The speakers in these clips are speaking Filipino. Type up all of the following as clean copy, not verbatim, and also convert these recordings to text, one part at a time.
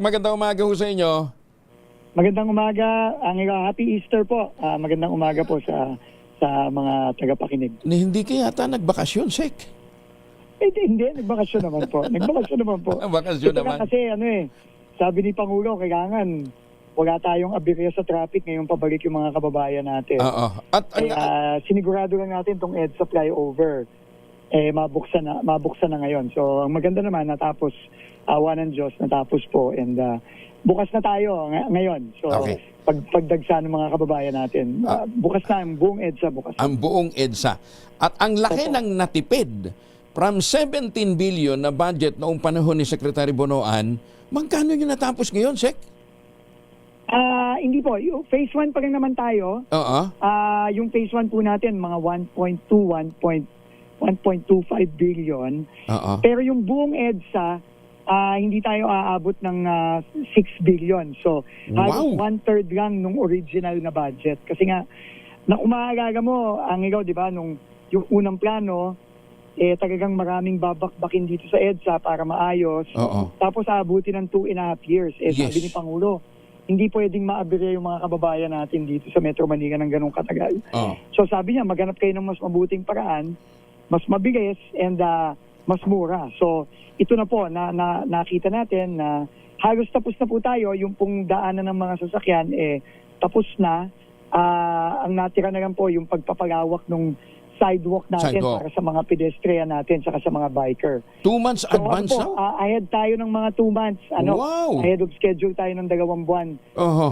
magandang umaga ho sa inyo. Magandang umaga. Happy Easter po. Magandang umaga po sa mga tagapakinig. Hindi ka yata nagbakasyon, Sek. Hindi, nagbakasyon naman po. Nagbakasyon naman po. Bakasyon Ito naman. lang kasi sabi ni Pangulo, kailangan wala tayong aberya sa traffic ngayong pabalik yung mga kababayan natin. Oo. At Sinigurado lang natin itong EDSA flyover. Mabuksan na ngayon. So, ang maganda naman, natapos, awa ng Diyos, natapos po. And bukas na tayo ngayon. So, Okay. pagdagsa ng mga kababayan natin, bukas na ang buong EDSA. Bukas. ang buong EDSA. At ang laki Opo. ng natipid from 17 billion na budget noong panahon ni Secretary Bonoan, magkano yung natapos ngayon, Sek? Hindi po. Yung phase 1 pa rin naman tayo. Oo. Yung phase 1 po natin, mga 1.25 billion. Oo. Pero yung buong EDSA, hindi tayo aabot ng 6 billion. So, halos Wow! 1/3 lang nung original na budget. Kasi nga, na umaalaga mo, ang ikaw, di ba, nung yung unang plano, talagang maraming babakbakin dito sa EDSA para maayos. Oo. Tapos aabutin ng 2.5 years. Yes. Sabi ni Pangulo, hindi pwedeng maabirya yung mga kababayan natin dito sa Metro Manila ng ganong katagal. Oo. So sabi niya, maghanap kayo ng mas mabuting paraan, mas mabilis, and mas mura. So ito na po, nakita natin na halos tapos na po tayo. Yung pong daanan ng mga sasakyan, tapos na. Ang natira na lang po yung pagpapalawak ng sidewalk natin Sidewalk. para sa mga pedestrian natin saka sa mga biker. 2 months So, advance ano po, na? ahead tayo ng mga 2 months. Wow! Ahead of schedule tayo ng 2 buwan. Oo.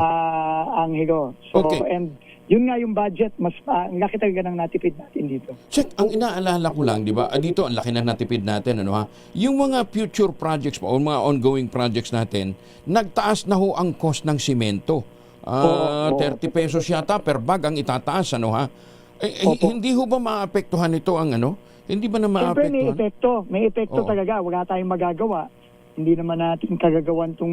Ang hilo. So, Okay. and yun nga yung budget, mas ang laki talaga ng natipid natin dito. Check, ang inaalala ko lang, di ba? Dito, ang laki na natipid natin, ano ha? Yung mga future projects o mga ongoing projects natin, nagtaas na ho ang cost ng simento. Oo. 30 pesos yata per bag ang itataas, ano ha? Opo. Hindi ho ba maapektuhan ito ang ano? Hindi ba na Siyempre may maapektuhan? epekto. May epekto Oo. talaga. Wala tayong magagawa. Hindi naman natin kagagawan itong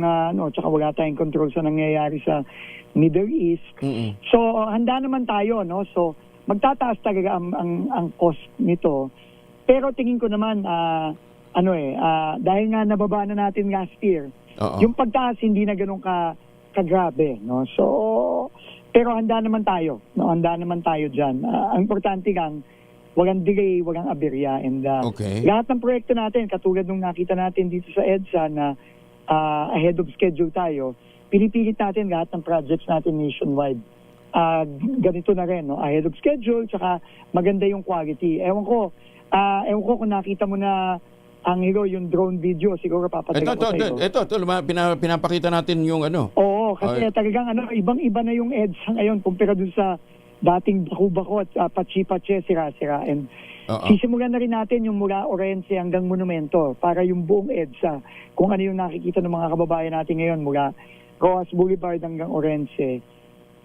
tsaka wala tayong control sa nangyayari sa Middle East. Mm-mm. So, handa naman tayo, no? So, magtataas talaga ang cost nito. Pero tingin ko naman, dahil nga nababa na natin last year, Oo. yung pagtaas hindi na ganun kagrabe, no? So, pero handa naman tayo, no? Handa naman tayo diyan. Ang importante lang, walang delay, walang aberya, and Okay. lahat ng proyekto natin, katulad nung nakita natin dito sa EDSA na ahead of schedule tayo, pinipilit natin lahat ng projects natin nationwide. Ganito na rin, no? Ahead of schedule, tsaka maganda yung quality. Ewan ko kung nakita mo na ang yung drone video, siguro papatay ko sa iyo. Ito, pinapakita natin yung ano. Oo, kasi talagang ibang-iba na yung EDSA ngayon kumpara dun sa dating baku-bako at patsi-patsi, sira-sira. And Oo. sisimulan na rin natin yung mula Orense hanggang Monumento para yung buong EDSA, kung ano yung nakikita ng mga kababayan natin ngayon mula Rojas Boulevard hanggang Orense,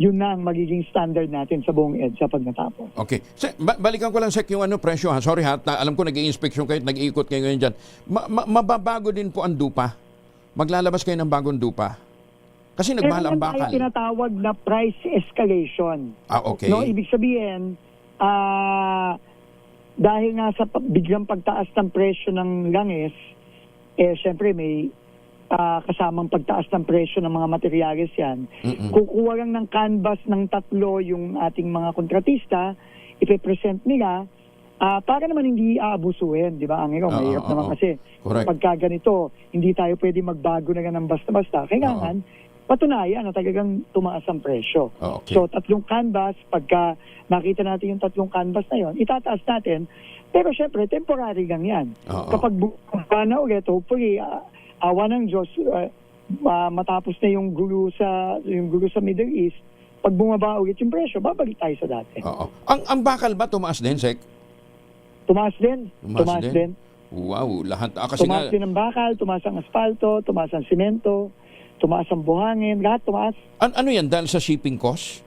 yun na ang magiging standard natin sa buong EDSA pag natapos. Okay. Balikan ko lang, Sek, yung presyo ha. Sorry ha, alam ko nag-i-inspection kayo at nag-iikot kayo ngayon dyan. Mababago din po ang dupa. Maglalabas kayo ng bagong dupa. Kasi nagmahal ang bakal. Tayo tinatawag na price escalation. Okay. No, ibig sabihin, dahil nga sa biglang pagtaas ng presyo ng langis, syempre may kasamang pagtaas ng presyo ng mga materyales yan. Mm-mm. Kukuha lang ng canvas ng 3 yung ating mga kontratista, ipipresent nila, para naman hindi aabusuhin, di ba? Mahirap naman kasi Correct. pagka ganito, hindi tayo pwede magbago na ng basta-basta. Kailangan, patunayan na talagang tumaas ang presyo. Okay. So, 3 canvas, pagka nakita natin yung 3 canvas na yon, itataas natin. Pero syempre, temporary lang yan. Oo. Kapag bumaba na ulit, hopefully, awa ng Diyos, matapos na yung gulo sa Middle East, pag bumaba ulit yung presyo, babalik tayo sa dati. Oo. Ang bakal ba tumaas din, Sek? Tumaas din. Tumaas din? Wow, lahat. Kasi Tumaas din ang bakal, tumaas ang asfalto, tumaas ang simento, tumaas ang buhangin, lahat tumaas. ano yan, dahil sa shipping cost?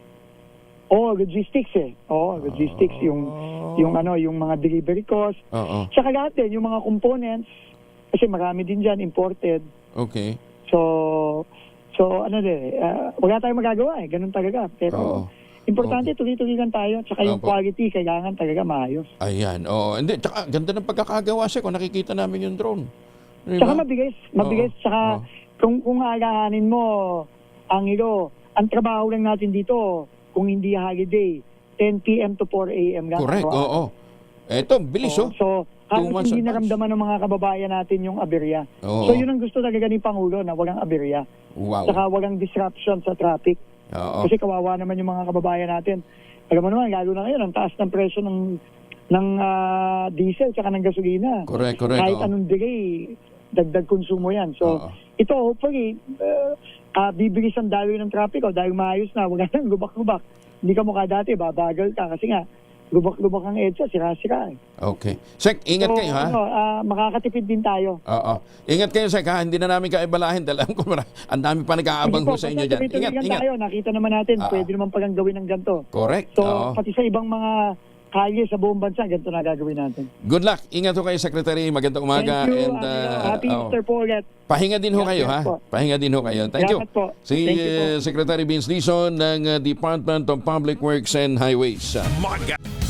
Logistics logistics, yung mga delivery cost. Oo. Tsaka lahat din, yung mga components, kasi marami din dyan, imported. Okay. So wala tayong magagawa ganun talaga. Pero Oo. importante, tuloy-tuloy lang tayo. Tsaka yung Opo. quality, kailangan talaga maayos. Ayan. Hindi, tsaka ganda ng pagkakagawa, Sek, kung nakikita namin yung drone. Diba? Tsaka mabilis. Oo. Tsaka kung aalahanin mo, ang trabaho lang natin dito, kung hindi holiday, 10 p.m. to 4 a.m. lang. Correct, araw-araw. oo. Eto, bilis oh. So, halos months hindi advance. naramdaman ng mga kababayan natin yung aberya. Oo. So, yun ang gusto talaga ni Pangulo, na walang aberya. Wow. Saka walang disruption sa traffic. Oo. Kasi kawawa naman yung mga kababayan natin. Alam mo naman, lalo na ngayon, ang taas ng presyo ng diesel saka ng gasolina. Correct. Kahit oo. anong delay, dagdag konsumo yan. So, Oo. ito, hopefully, bibilis ang daloy ng trapiko dahil maayos na, wala nang lubak-lubak. Hindi ka mukha dati, babagal ka kasi nga, lubak-lubak ang EDSA, sira-sira. Okay. Sek, ingat So, kayo ha. Makakatipid din tayo. Oo. Ingat kayo, Sek, ha? Hindi na namin kaibalahin dahil alam ko ang dami pa nag-aabang Sige ho po, sa inyo basta dyan. tuloy-tuloy lang Ingat. tayo. Nakita naman natin, Ah. pwede naman palang gawin ng ganito. Correct. So, Oo. pati sa ibang mga kalye sa buong bansa, ganito na gagawin natin. Good luck. Ingat ho kayo, Secretary. Magandang umaga. Thank you. And, Happy oo. Easter po ulit. Pahinga din ho Yes, kayo, yes ha? po. Pahinga din ho kayo. Thank you. Salamat po. Si Thank you po. Secretary Vince Dizon ng Department of Public Works and Highways. Maga.